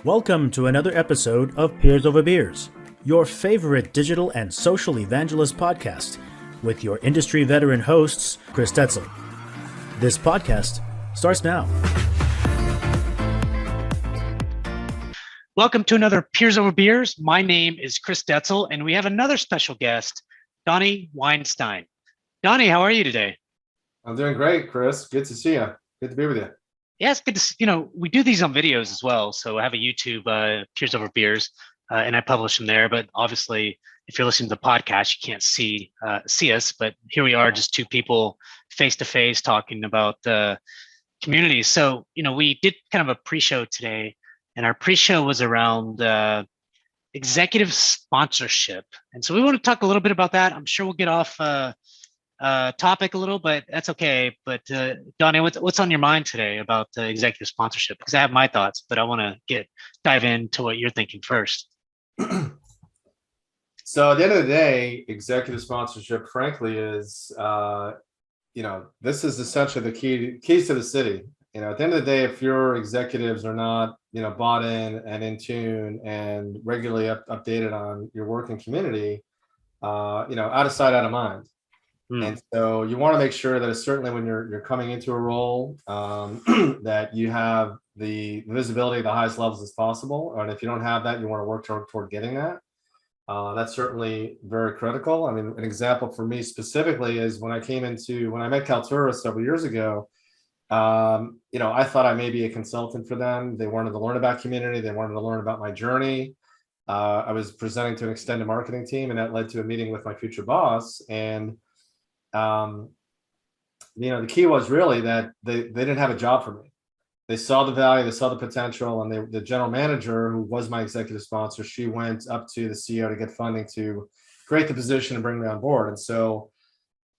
Welcome to another episode of Peers Over Beers, your favorite digital and social evangelist podcast, with your industry veteran hosts, Chris Tetzel. This podcast starts now. Welcome to another Peers Over Beers. My name is Chris Tetzel, and we have another special guest, Dani Weinstein. Dani, how are you today? I'm doing great, Chris. Good to see you. Good to be with you. Yeah, it's good to we do these on videos as well. So I have a YouTube, Peers Over Beers, and I publish them there. But obviously, if you're listening to the podcast, you can't see us. But here we are, just two people face to face talking about communities. So, we did kind of a pre-show today, and our pre-show was around executive sponsorship. And so we want to talk a little bit about that. I'm sure we'll get off topic a little, but that's okay. But Dani, what's on your mind today about executive sponsorship? Because I have my thoughts, but I want to dive into what you're thinking first. So at the end of the day, executive sponsorship, frankly, is this is essentially the keys to the city. At the end of the day, if your executives are not bought in and in tune and regularly updated on your working community, out of sight, out of mind. And so you want to make sure that certainly when you're coming into a role, that you have the visibility at the highest levels as possible. And if you don't have that, you want to work toward getting that. That's certainly very critical. I mean, an example for me specifically is when I met Kaltura several years ago, I thought I may be a consultant for them. They wanted to learn about community. They wanted to learn about my journey. I was presenting to an extended marketing team, and that led to a meeting with my future boss. And the key was really that they didn't have a job for me. They saw the value, they saw the potential, and the general manager, who was my executive sponsor, she went up to the CEO to get funding to create the position and bring me on board. And so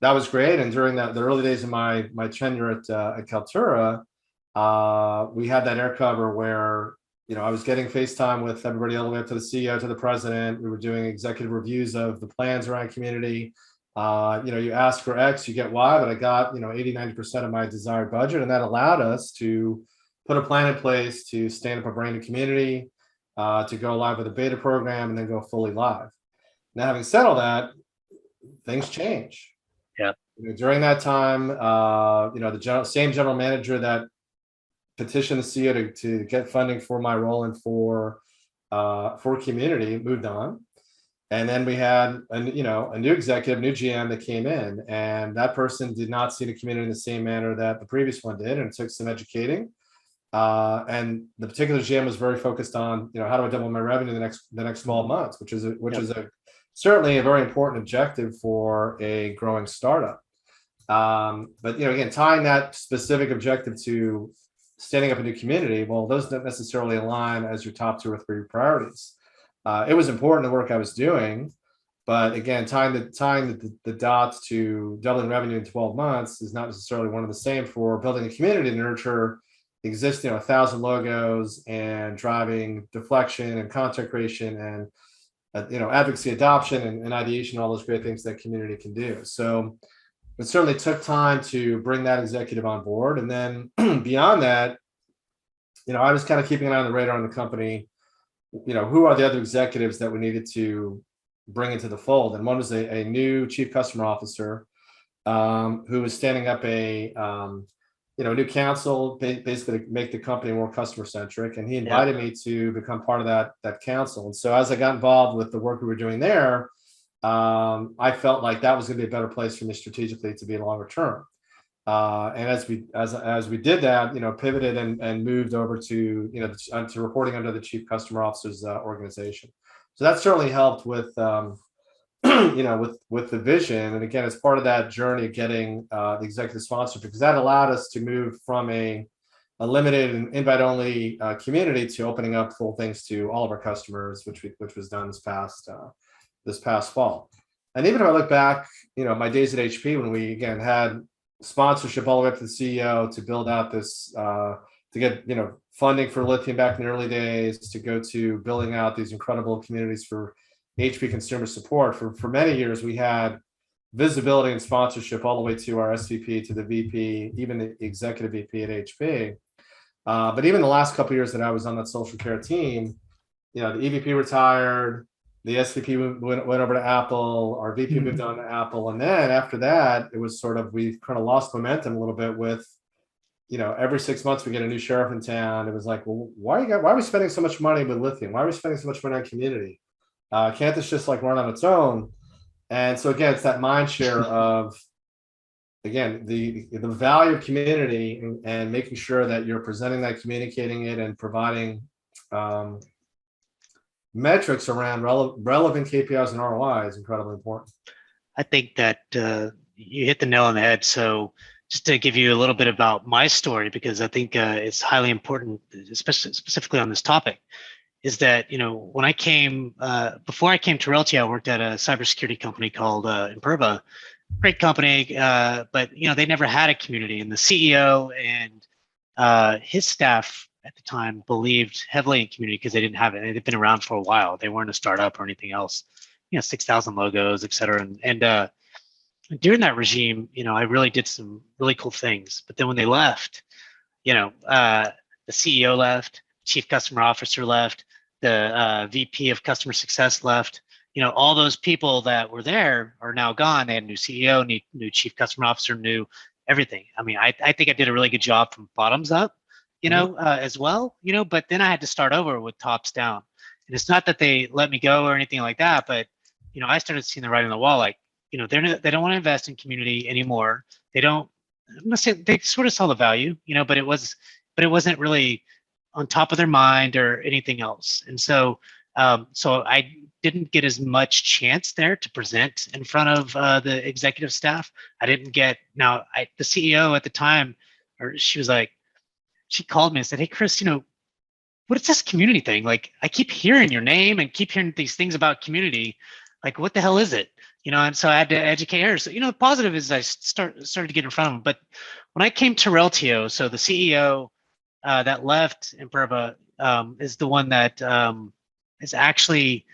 that was great. And during the early days of my tenure at Kaltura, we had that air cover where I was getting FaceTime with everybody all the way up to the CEO, to the president. We were doing executive reviews of the plans around community. You ask for X, you get Y, but I got 80-90% of my desired budget, and that allowed us to put a plan in place to stand up a branded community, to go live with a beta program, and then go fully live. Now, having said all that, things change. Yeah. During that time, the same general manager that petitioned the CEO to get funding for my role and for community moved on. And then we had a new executive, new GM that came in, and that person did not see the community in the same manner that the previous one did, and it took some educating. And the particular GM was very focused on, how do I double my revenue the next 12 months, which is certainly a very important objective for a growing startup. But again, tying that specific objective to standing up a new community, well, those don't necessarily align as your top 2 or 3 priorities. It was important, the work I was doing, but again, tying the dots to doubling revenue in 12 months is not necessarily one of the same for building a community to nurture existing 1,000 logos and driving deflection and content creation and advocacy, adoption, and ideation, all those great things that community can do. So it certainly took time to bring that executive on board, and then beyond that, I was kind of keeping an eye on the radar on the company. Who are the other executives that we needed to bring into the fold? And one was a new chief customer officer, who was standing up a new council, basically to make the company more customer centric. And he invited me to become part of that council. And so as I got involved with the work we were doing there, I felt like that was going to be a better place for me strategically to be longer term. And as we did that, pivoted and moved over to to reporting under the chief customer officer's organization. So that certainly helped with with the vision. And again, it's part of that journey of getting the executive sponsorship, because that allowed us to move from a limited and invite only community to opening up full things to all of our customers, which was done this past fall. And even if I look back, my days at HP, when we again had sponsorship all the way up to the CEO to build out this, to get funding for lithium back in the early days, to go to building out these incredible communities for HP consumer support. For many years, we had visibility and sponsorship all the way to our SVP, to the VP, even the executive VP at HP. But even the last couple of years that I was on that social care team, the EVP retired, the SVP went over to Apple, our VP moved on to Apple, and then after that, it was sort of, we kind of lost momentum a little bit with, every 6 months we get a new sheriff in town. It was like, well, why are we spending so much money with lithium? Why are we spending so much money on community? Can't this just like run on its own? And so again, it's that mind share of, again, the value of community, and making sure that you're presenting that, communicating it, and providing metrics around relevant KPIs and ROI is incredibly important. I think that you hit the nail on the head. So just to give you a little bit about my story, because I think it's highly important, especially specifically on this topic, is that, when I came, before I came to Realty, I worked at a cybersecurity company called Imperva. Great company, but they never had a community, and the CEO and his staff at the time believed heavily in community because they didn't have it. They've been around for a while. They weren't a startup or anything else. 6,000 logos, et cetera. And during that regime, I really did some really cool things. But then when they left, the CEO left, chief customer officer left, the VP of customer success left. All those people that were there are now gone. They had a new CEO, new chief customer officer, new everything. I mean, I think I did a really good job from bottoms up, as well, but then I had to start over with tops down. And it's not that they let me go or anything like that, but, I started seeing the writing on the wall, like, they don't want to invest in community anymore. They don't, I'm gonna say they sort of saw the value, but it wasn't really on top of their mind or anything else. And so I didn't get as much chance there to present in front of the executive staff. I didn't get, the CEO at the time, or she called me and said, "Hey, Chris, what is this community thing? Like, I keep hearing your name and keep hearing these things about community. Like, what the hell is it?" And so I had to educate her. So, the positive is I started to get in front of them. But when I came to Reltio, so the CEO that left Imperva is the one that has actually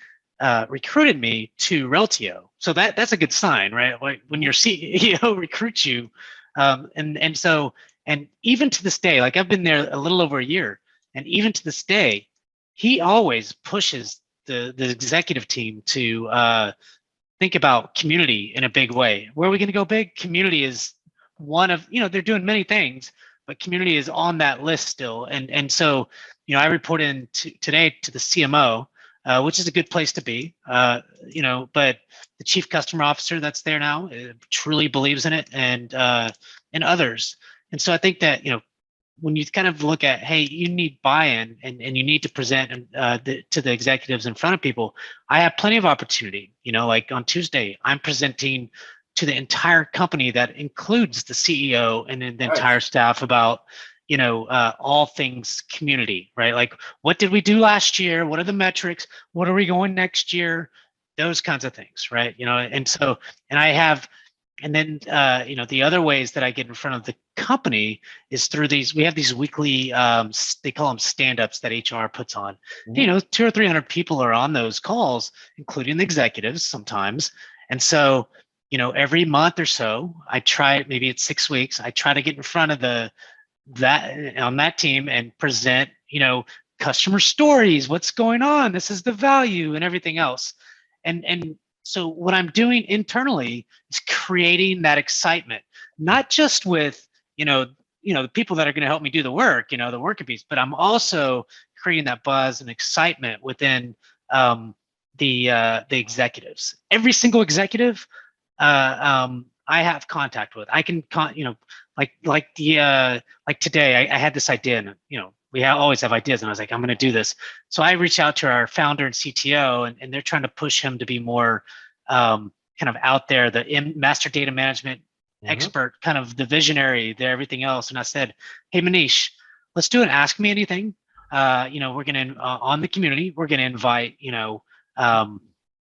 recruited me to Reltio. So that's a good sign, right? Like when your CEO recruits you. And even to this day, like I've been there a little over a year, and even to this day, he always pushes the executive team to think about community in a big way. Where are we going to go big? Community is one of, they're doing many things, but community is on that list still. And so, I report in today to the CMO, which is a good place to be, but the chief customer officer that's there now truly believes in it, and others. And so I think that, when you kind of look at, hey, you need buy-in and you need to present to the executives in front of people, I have plenty of opportunity. Like on Tuesday, I'm presenting to the entire company that includes the CEO and then the entire staff about, all things community, right? Like, what did we do last year? What are the metrics? What are we going next year? Those kinds of things, right? And so, and I have, and then, the other ways that I get in front of the company is through we have these weekly, they call them stand-ups that HR puts on. Mm-hmm. 200 or 300 people are on those calls, including the executives sometimes. And so, every month or so, I try, maybe it's 6 weeks, I try to get in front of on that team and present, customer stories, what's going on, this is the value and everything else. And so what I'm doing internally is creating that excitement, not just with, the people that are going to help me do the work, the worker piece, but I'm also creating that buzz and excitement within the executives. Every single executive I have contact with. I can, like today, I had this idea, and we always have ideas, and I was like, I'm going to do this. So I reached out to our founder and CTO, and they're trying to push him to be more kind of out there, the master data management expert, kind of the visionary, everything else. And I said, hey, Manish, let's do an Ask Me Anything. We're going to, on the community, we're going to invite,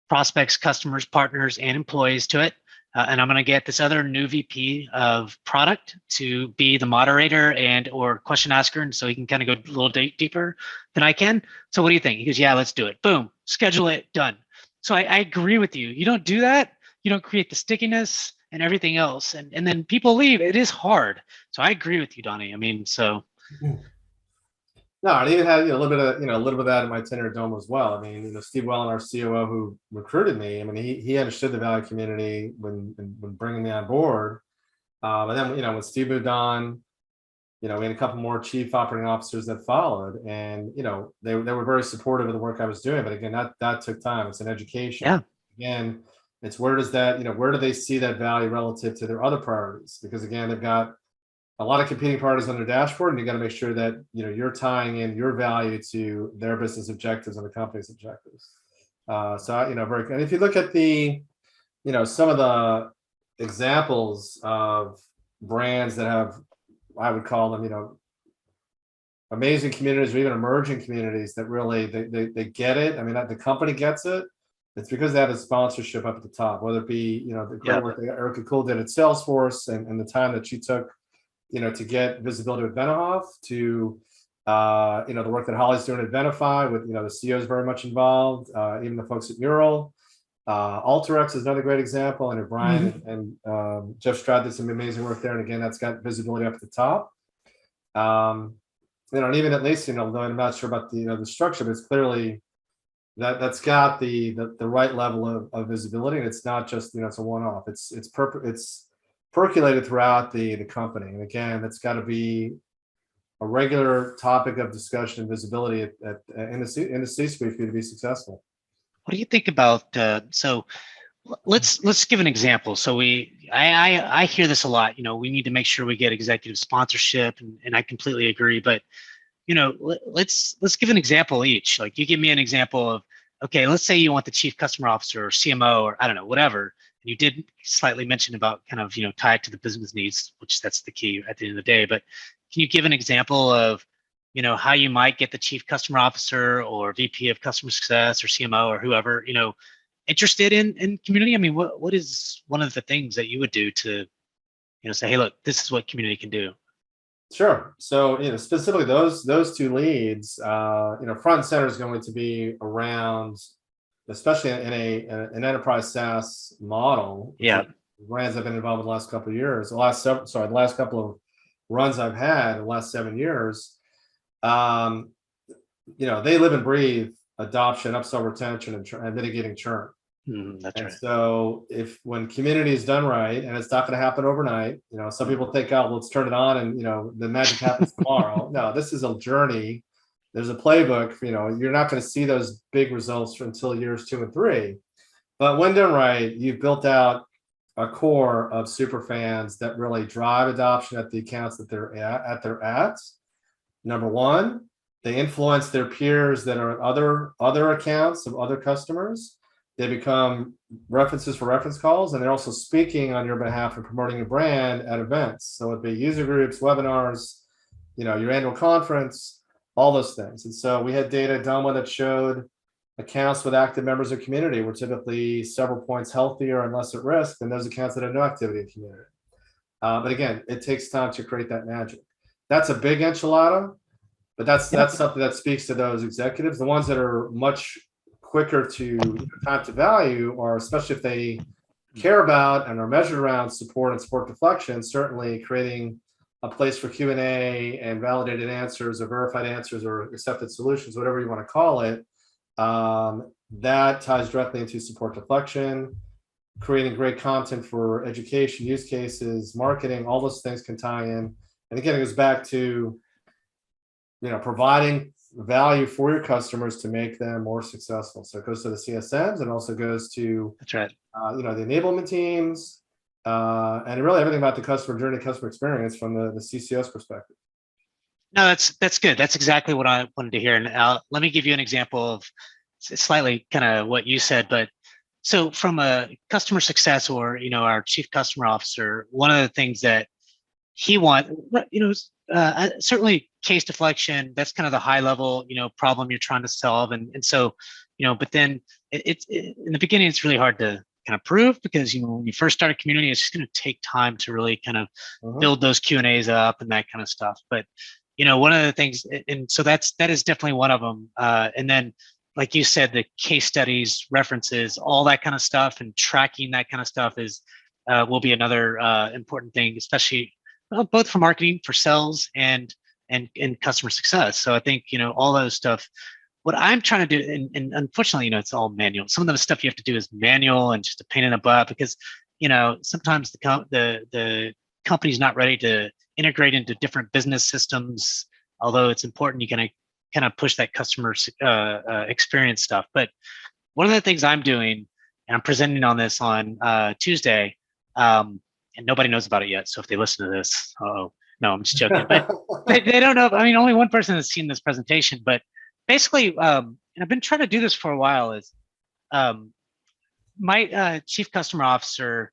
prospects, customers, partners, and employees to it. And I'm going to get this other new VP of product to be the moderator or question asker. And so he can kind of go a little deeper than I can. So what do you think? He goes, yeah, let's do it. Boom, schedule it, done. So I agree with you. You don't do that, you don't create the stickiness and everything else. And then people leave. It is hard. So I agree with you, Dani. I mean, so. No, I even had a little bit of a little bit of that in my tenure at Dome as well. I mean, Steve Wellen, our COO, who recruited me. I mean, he understood the value community when bringing me on board. But then when Steve moved on, we had a couple more chief operating officers that followed, and they were very supportive of the work I was doing. But again, that took time. It's an education. Yeah. Again, it's where does that where do they see that value relative to their other priorities? Because again, they've got a lot of competing priorities on their dashboard, and you got to make sure that you're tying in your value to their business objectives and the company's objectives. Very. And if you look at some of the examples of brands that have, I would call them, amazing communities or even emerging communities that really they get it. I mean, the company gets it. It's because they have a sponsorship up at the top, whether it be the great work that Erica Cool did at Salesforce and the time that she took to get visibility with Venohoff, to the work that Holly's doing at Venify with the CEO is very much involved, even the folks at Mural. Alteryx is another great example, and Brian and Jeff Stroud did some amazing work there, and again, that's got visibility up at the top. And even at least though I'm not sure about the structure, but it's clearly that's got the right level of visibility, and it's not just it's a one-off. It's percolated throughout the company, and again, that's got to be a regular topic of discussion and visibility in the C-suite for you to be successful. What do you think about so let's give an example. So I hear this a lot. We need to make sure we get executive sponsorship, and I completely agree. But let's give an example each. Like, you give me an example of, okay, let's say you want the chief customer officer or CMO or I don't know, whatever. And you did slightly mention about kind of tie it to the business needs, which that's the key at the end of the day. But can you give an example of how you might get the chief customer officer or VP of customer success or CMO or whoever interested in community? I mean, what is one of the things that you would do to say, hey, look, this is what community can do? Sure. So specifically those two leads, front and center is going to be around, especially in an enterprise SaaS model. Yeah. Brands I've been involved with the last couple of years, the last couple of runs I've had in the last 7 years. They live and breathe adoption, upsell, retention, and mitigating churn. That's right. So when community is done right, and it's not going to happen overnight, some people think, oh, let's turn it on and the magic happens tomorrow. No, this is a journey. There's a playbook. You're not going to see those big results until years 2 and 3. But when done right, you've built out a core of super fans that really drive adoption at the accounts that they're at. Number one, they influence their peers that are at other accounts of other customers. They become references for reference calls, and they're also speaking on your behalf and promoting your brand at events. So it'd be user groups, webinars, your annual conference, all those things. And so we had data done that showed accounts with active members of community were typically several points healthier and less at risk than those accounts that had no activity in community. But again, it takes time to create that magic. That's a big enchilada, but that's something that speaks to those executives. The ones that are much quicker to time to value, or especially if they care about and are measured around support and support deflection, certainly creating a place for Q&A and validated answers or verified answers or accepted solutions, whatever you want to call it, that ties directly into support deflection, creating great content for education, use cases, marketing, all those things can tie in. And again, it goes back to providing value for your customers to make them more successful. So it goes to the CSMs, and also goes to That's right. The enablement teams, and really everything about the customer journey, customer experience from the CCO's perspective. No, that's good. That's exactly what I wanted to hear. And let me give you an example of slightly kind of what you said. But so from a customer success or our chief customer officer, one of the things that he wants, certainly case deflection, that's kind of the high level problem you're trying to solve, and so but then it's in the beginning it's really hard to kind of prove, because when you first start a community, it's just going to take time to really kind of build those Q&As up and that kind of stuff. But one of the things, and so that is definitely one of them, and then like you said, the case studies, references, all that kind of stuff, and tracking that kind of stuff will be another important thing, especially both for marketing, for sales, and and customer success. So I think, all those stuff, what I'm trying to do, and unfortunately, it's all manual. Some of the stuff you have to do is manual and just a pain in the butt because, sometimes the company's not ready to integrate into different business systems. Although it's important, you can kind of push that customer experience stuff. But one of the things I'm doing, and I'm presenting on this on Tuesday, and nobody knows about it yet. So if they listen to this, no, I'm just joking. But they don't know. I mean, only one person has seen this presentation. But basically, and I've been trying to do this for a while, is my chief customer officer,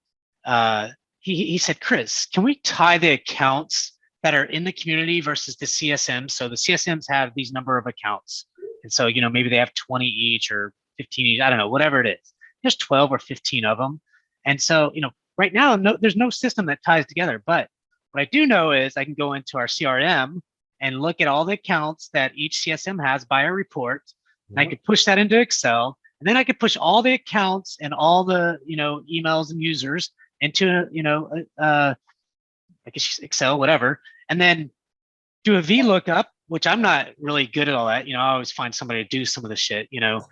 he said, Chris, can we tie the accounts that are in the community versus the CSMs? So the CSMs have these number of accounts. And so, maybe they have 20 each or 15 each, I don't know, whatever it is. There's 12 or 15 of them. And so, right now, there's no system that ties together. But what I do know is I can go into our CRM and look at all the accounts that each CSM has by a report. And I could push that into Excel. And then I could push all the accounts and all the, emails and users into, I guess Excel, whatever, and then do a VLOOKUP, which I'm not really good at all that. I always find somebody to do some of the shit, and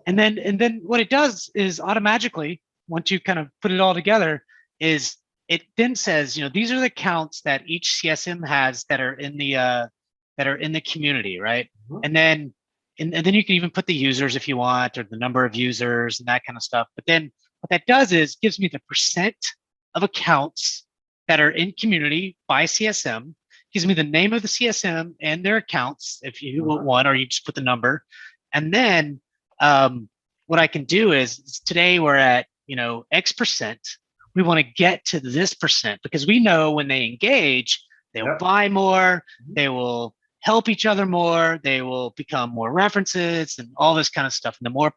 then what it does is automatically, once you kind of put it all together, is it then says, these are the accounts that each CSM has that are in the community, right? And then you can even put the users if you want, or the number of users and that kind of stuff. But then what that does is gives me the percent of accounts that are in community by CSM, gives me the name of the CSM and their accounts if you want, or you just put the number. And then what I can do is today we're at, X percent. We want to get to this percent because we know when they engage, they'll buy more, they will help each other more, they will become more references and all this kind of stuff. And the more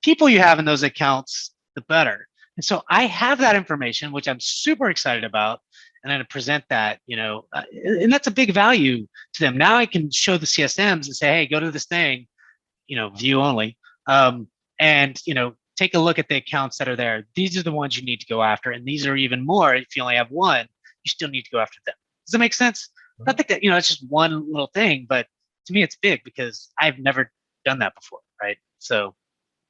people you have in those accounts, the better. And so I have that information, which I'm super excited about. And I'm going to present that, and that's a big value to them. Now I can show the CSMs and say, hey, go to this thing, view only, and, take a look at the accounts that are there. These are the ones you need to go after. And these are even more. If you only have one, you still need to go after them. Does that make sense? I think that, it's just one little thing, but to me, it's big because I've never done that before. Right. So,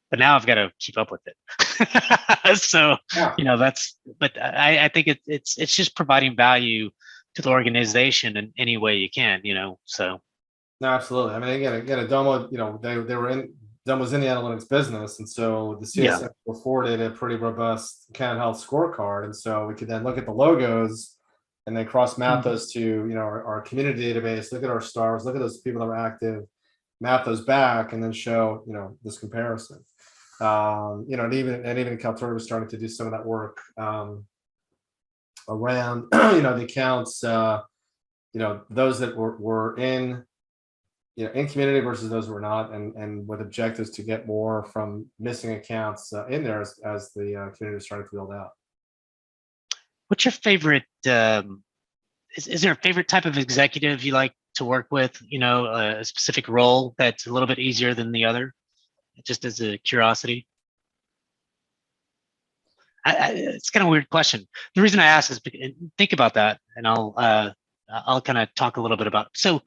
but now I've got to keep up with it. So, but I think it's just providing value to the organization in any way you can, so. No, absolutely. I mean, again, Domo, Domo's in the analytics business. And so the CSM afforded a pretty robust account health scorecard. And so we could then look at the logos and then cross map those to, our community database, look at our stars, look at those people that were active, map those back, and then show, this comparison. And even Kaltura was starting to do some of that work around, the accounts, those that were in, in community versus those who were not, and with objectives to get more from missing accounts in there as the community is starting to build out. What's your favorite? Is there a favorite type of executive you like to work with? A specific role that's a little bit easier than the other, just as a curiosity. It's kind of a weird question. The reason I ask is think about that, and I'll kind of talk a little bit about it. So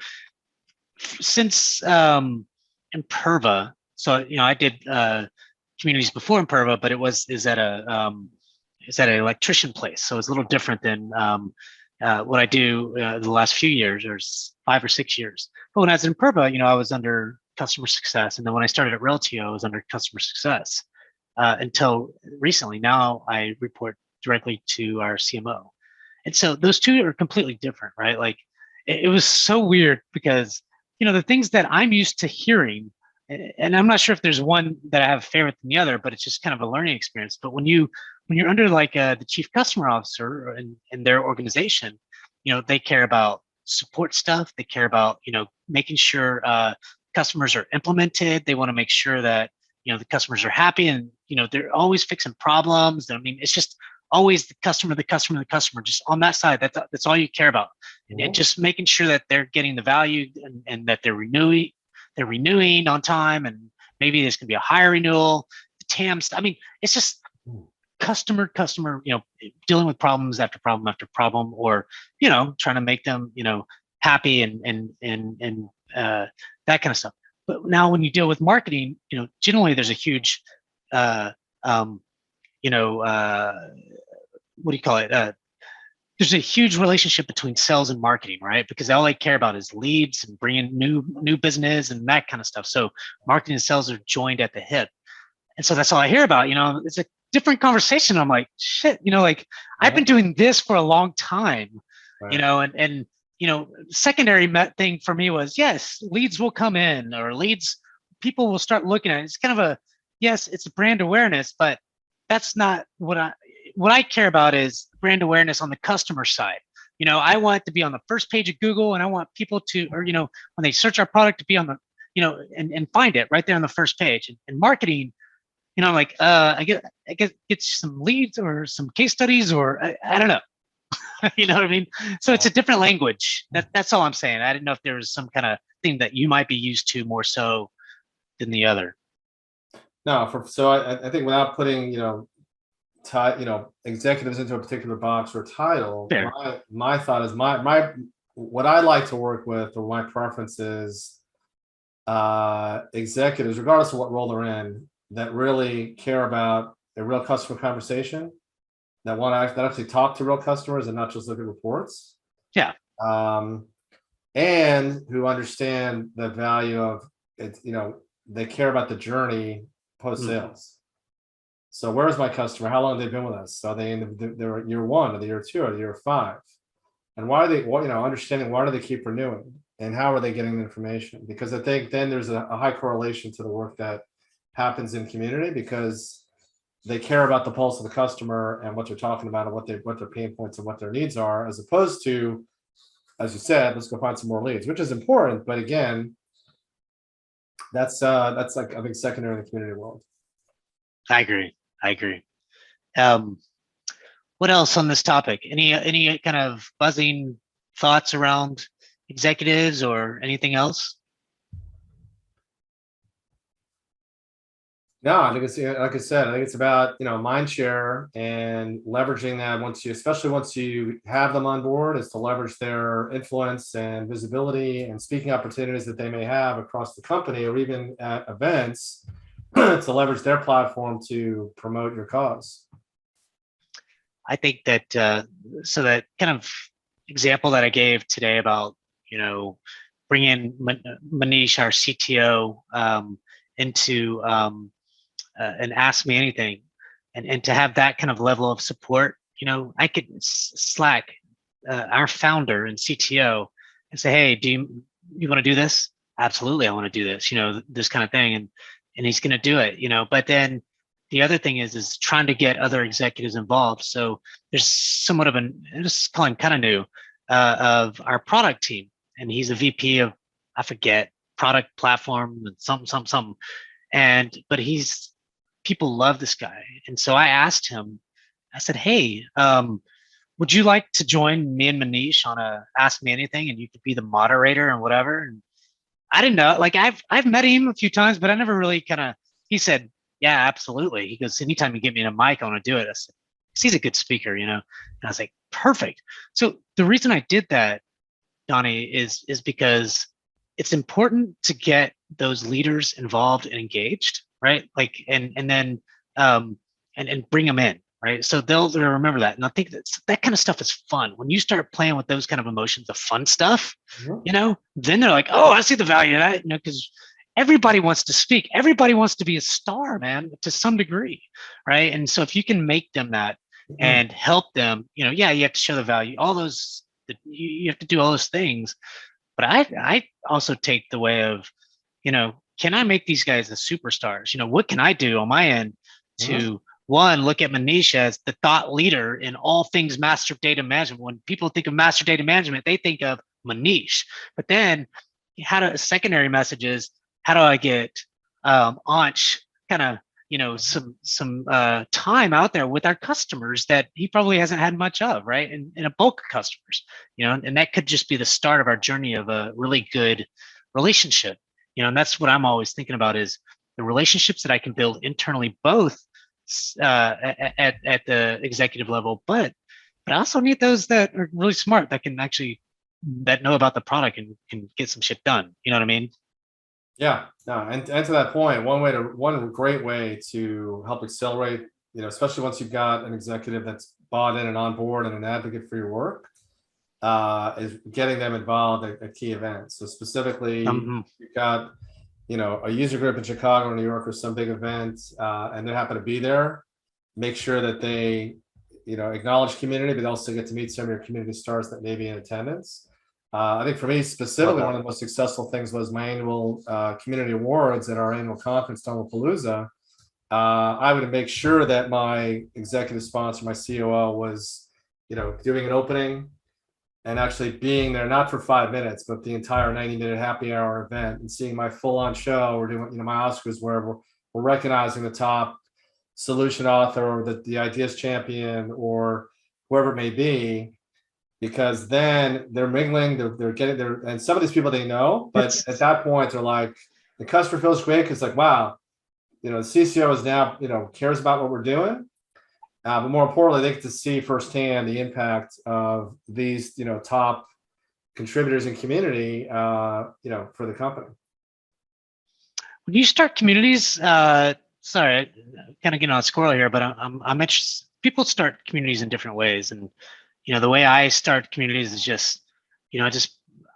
since Imperva, so I did communities before Imperva, but is at an electrician place, so it's a little different than what I do the last few years, or 5 or 6 years. But when I was in Imperva, I was under customer success, and then when I started at Realtio, I was under customer success until recently. Now I report directly to our CMO, and so those two are completely different, right? Like it was so weird because the things that I'm used to hearing, and I'm not sure if there's one that I have a favorite than the other, but it's just kind of a learning experience. But when you're under like the chief customer officer in their organization, they care about support stuff. They care about, making sure customers are implemented. They want to make sure that, the customers are happy, and, they're always fixing problems. I mean, it's just always the customer, just on that side. That's all you care about. And just making sure that they're getting the value and that they're renewing on time, and maybe there's going to be a higher renewal. The TAMs, I mean, it's just customer, dealing with problems after problem after problem, or, trying to make them, happy and that kind of stuff. But now when you deal with marketing, generally there's a huge, uh, um, what do you call it? There's a huge relationship between sales and marketing, right? Because all they care about is leads and bringing new business and that kind of stuff. So marketing and sales are joined at the hip, and so that's all I hear about. It's a different conversation. I'm like, shit, like I've been doing this for a long time, Right. and secondary thing for me was, yes, leads will come in, or leads, people will start looking at it. It's kind of yes, it's brand awareness, but that's not what I care about is brand awareness on the customer side. I want to be on the first page of Google, and I want people to, or when they search our product, to be on the, and find it right there on the first page. And marketing, like I get some leads or some case studies, or I don't know. You know what I mean? So it's a different language. That's all I'm saying. I didn't know if there was some kind of thing that you might be used to more so than the other. No, so I think without putting executives into a particular box or title, Fair. my thought is my what I like to work with, or my preference is executives, regardless of what role they're in, that really care about a real customer conversation, that actually talk to real customers and not just look at reports. Yeah. And who understand the value of it. They care about the journey post sales. So where's my customer? How long have they been with us? Are they in their year 1 or the year 2 or the year 5? And why are they, understanding why do they keep renewing, and how are they getting the information? Because I think then there's a high correlation to the work that happens in community, because they care about the pulse of the customer and what they're talking about and what their pain points and what their needs are, as opposed to, as you said, let's go find some more leads, which is important. But again, that's like, I think, secondary in the community world. I agree. What else on this topic? Any kind of buzzing thoughts around executives or anything else? No, I think it's, like I said, I think it's about, mind share and leveraging that especially once you have them on board, is to leverage their influence and visibility and speaking opportunities that they may have across the company, or even at events, to leverage their platform to promote your cause. I think that, so that kind of example that I gave today about, bringing Manish, our CTO, into and Ask Me Anything, and to have that kind of level of support, I could Slack our founder and CTO and say, hey, do you want to do this? Absolutely, I want to do this, this kind of thing, and he's going to do it, but then the other thing is trying to get other executives involved. So there's somewhat of just call him kind of new, of our product team, and he's a VP of, I forget, product platform and something, but people love this guy. And so I asked him, I said, hey, would you like to join me and Manish on a Ask Me Anything, and you could be the moderator and whatever? And I didn't know, like I've met him a few times, but I never really he said, yeah, absolutely. He goes, anytime you get me in a mic, I want to do it. I said, he's a good speaker, and I was like, perfect. So the reason I did that, Dani, is because it's important to get those leaders involved and engaged, right? Like, and then and bring them in, right? So they'll remember that. And I think that kind of stuff is fun. When you start playing with those kind of emotions, the fun stuff, then they're like, oh, I see the value of that, because everybody wants to speak. Everybody wants to be a star, man, to some degree, right? And so if you can make them that and help them, you have to show the value, all those, you have to do all those things. But I also take the way of, can I make these guys the superstars? What can I do on my end to, one, look at Manish as the thought leader in all things master data management. When people think of master data management, they think of Manish. But then secondary messages, how do I get Ansh kind of, some time out there with our customers that he probably hasn't had much of, right? And a bulk of customers, and that could just be the start of our journey of a really good relationship, and that's what I'm always thinking about, is the relationships that I can build internally, both at the executive level, but I also need those that are really smart, that can actually that know about the product and can get some shit done. You know what I mean? Yeah, no, and to that point, one great way to help accelerate, especially once you've got an executive that's bought in and on board and an advocate for your work, is getting them involved at key events. So specifically, you've got a user group in Chicago or New York or some big event, and they happen to be there. Make sure that they acknowledge community, but also get to meet some of your community stars that may be in attendance. I think for me specifically, one of the most successful things was my annual community awards at our annual conference, Palooza. I would make sure that my executive sponsor, my COO, was doing an opening and actually being there, not for 5 minutes, but the entire 90-minute happy hour event, and seeing my full-on show. We're doing my Oscars, where we're recognizing the top solution author or the ideas champion or whoever it may be, because then they're mingling, they're getting there, and some of these people they know, but at that point they're like, the customer feels great because like, wow, the CCO is now cares about what we're doing, but more importantly, they get to see firsthand the impact of these top contributors in community for the company. When you start communities, sorry, kind of getting on a squirrel here, but I'm interested. People start communities in different ways, and the way I start communities is just,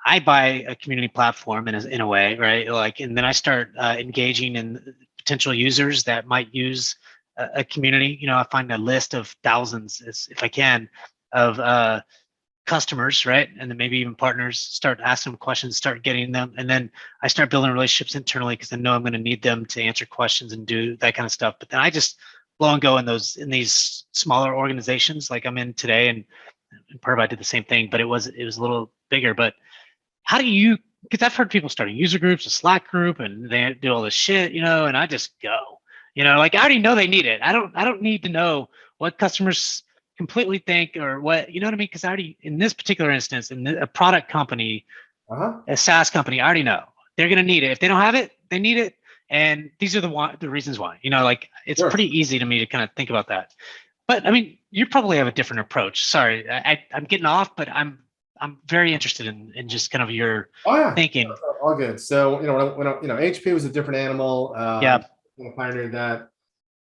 I buy a community platform in a way, right? Like, and then I start engaging in potential users that might use a community. I find a list of thousands, if I can, of customers, right? And then maybe even partners, start asking them questions, start getting them. And then I start building relationships internally because I know I'm going to need them to answer questions and do that kind of stuff. But then I just blow and go in these smaller organizations like I'm in today, and Perv, I did the same thing, but it was a little bigger. But how do you, because I've heard people starting user groups, a Slack group, and they do all this shit, and I just go, like I already know they need it. I don't need to know what customers completely think or what, you know what I mean? Because I already, in this particular instance, in a product company, a SaaS company, I already know they're going to need it. If they don't have it, they need it. And these are the reasons why, like it's pretty easy to me to kind of think about that. But I mean, you probably have a different approach. Sorry, I'm getting off, but I'm very interested in just kind of your thinking. All good. So when HP was a different animal. Pioneered that,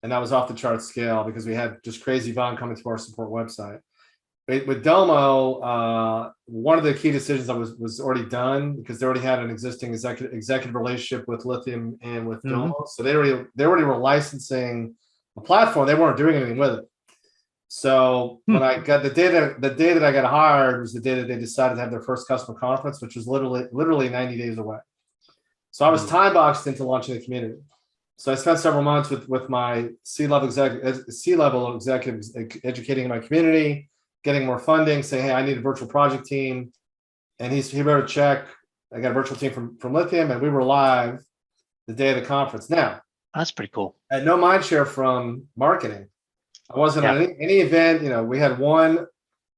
and that was off the chart scale because we had just crazy volume coming to our support website. With Domo, one of the key decisions that was already done because they already had an existing executive relationship with Lithium and with Domo, so they already were licensing a platform. They weren't doing anything with it. So when I got the day that I got hired was the day that they decided to have their first customer conference, which was literally 90 days away. So I was time boxed into launching the community. So I spent several months with my C-level executives educating my community, getting more funding, saying, hey, I need a virtual project team. And he wrote a check. I got a virtual team from Lithium, and we were live the day of the conference. Now, that's pretty cool. I had no mind share from marketing. I wasn't at any event. We had one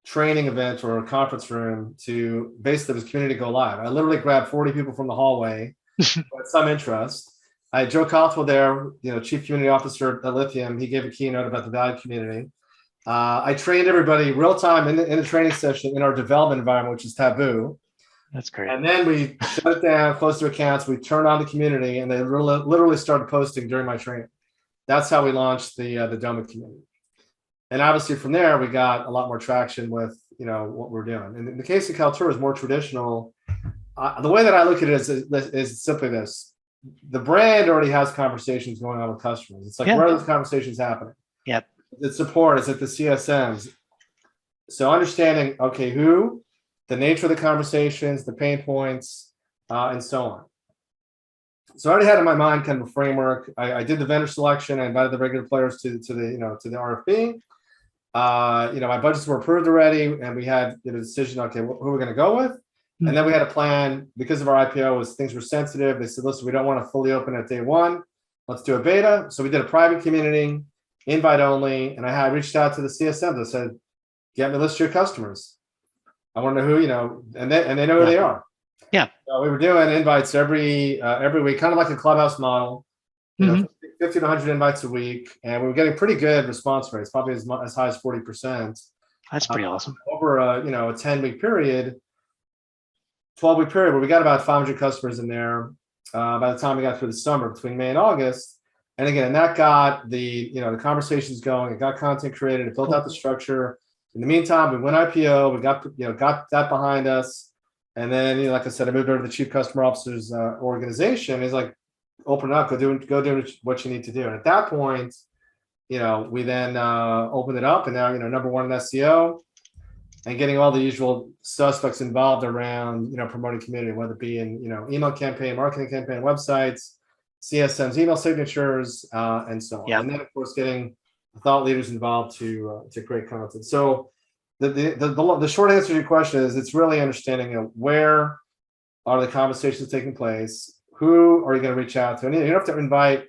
training event or a conference room to basically this community go live. I literally grabbed 40 people from the hallway with some interest. I had Joe Cawthwell there, Chief Community Officer at Lithium. He gave a keynote about the value community. I trained everybody real time in the training session in our development environment, which is taboo. That's great. And then we shut it down, closed their accounts. We turned on the community, and they literally started posting during my training. That's how we launched the Domo community. And obviously from there, we got a lot more traction with what we're doing. And in the case of Kaltura is more traditional. The way that I look at it is simply this. The brand already has conversations going on with customers. It's like, where are those conversations happening? Yep. It's support, it's at the CSMs. So understanding, okay, who, the nature of the conversations, the pain points, and so on. So I already had in my mind kind of a framework. I did the vendor selection. I invited the regular players to the RFP. My budgets were approved already, and we had a decision, okay, who we're going to go with. And then we had a plan because of our IPO. Was things were sensitive. They said, listen, we don't want to fully open at day one. Let's do a beta. So we did a private community, invite only, and I reached out to the CSMs. I said, get me a list of your customers. I want to know who, and they know who they are. Yeah. So we were doing invites every week, kind of like a Clubhouse model. 50 to 100 invites a week, and we were getting pretty good response rates, probably as high as 40%. That's pretty awesome. Over a 10-week period. 12-week period where we got about 500 customers in there by the time we got through the summer between May and August. And again, and that got the conversations going. It got content created. It built out the structure. In the meantime, we went IPO. We got that behind us. And then, like I said, I moved over to the chief customer officer's organization. He's like, open it up, go do what you need to do. And at that point, we then opened it up, and now, number one in SEO, and getting all the usual suspects involved around, promoting community, whether it be in, email campaign, marketing campaign, websites, CSMs, email signatures, and so on. Yep. And then, of course, getting thought leaders involved to create content. So the short answer to your question is, it's really understanding, where are the conversations taking place? Who are you going to reach out to? And you don't have to invite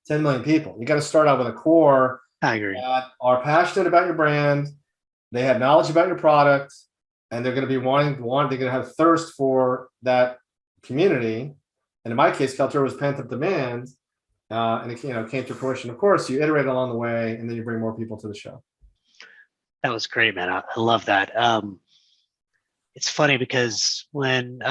10 million people. You got to start out with a core I agree. that are passionate about your brand. They have knowledge about your product, and they're going to be they're going to have thirst for that community. And in my case, Kaltura was pent-up demand, and it came to fruition. Of course, you iterate along the way, and then you bring more people to the show. That was great, man. I love that. It's funny because when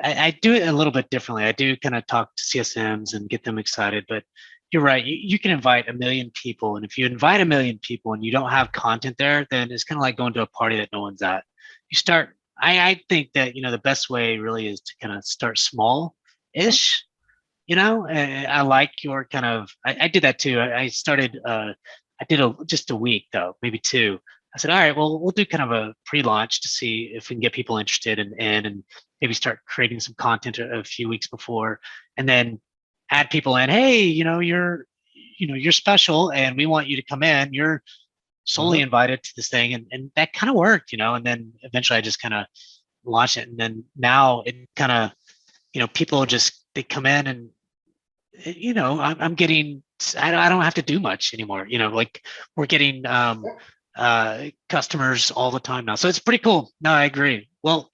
I do it a little bit differently. I do kind of talk to CSMs and get them excited, but you're right. You can invite 1 million people, and if you invite 1 million people and you don't have content there, then it's kind of like going to a party that no one's at. You start. I think that the best way really is to kind of start small-ish. I like your kind of. I did that too. I started. I did just a week though, maybe 2. I said, all right, well, we'll do kind of a pre-launch to see if we can get people interested and maybe start creating some content a few weeks before, and then add people in. Hey, you're special, and we want you to come in. You're solely invited to this thing, and that kind of worked, and then eventually I just kind of launched it, and then now it kind of, people they come in, and I'm getting. I don't have to do much anymore. Like we're getting customers all the time now, so it's pretty cool. No, I agree. Well,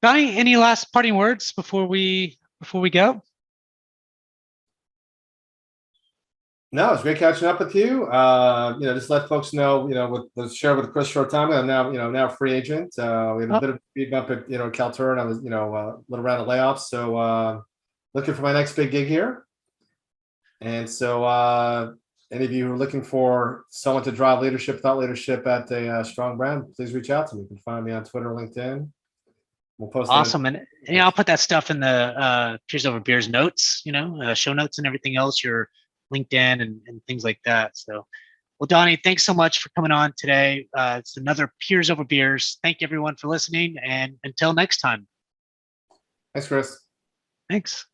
Dani, any last parting words before we go? No, it's great catching up with you. Just let folks know, share with Chris short time. I'm now a free agent. We had a bit of speed bump at, Kaltura, and I was, a little round of layoffs. So looking for my next big gig here. And so any of you who are looking for someone to drive thought leadership at a strong brand, please reach out to me. You can find me on Twitter, LinkedIn. We'll post awesome. And I'll put that stuff in the Peers Over Beers notes, show notes and everything else, your LinkedIn and things like that. So, well, Dani, thanks so much for coming on today. It's another Peers Over Beers. Thank you everyone for listening, and until next time. Thanks, Chris. Thanks.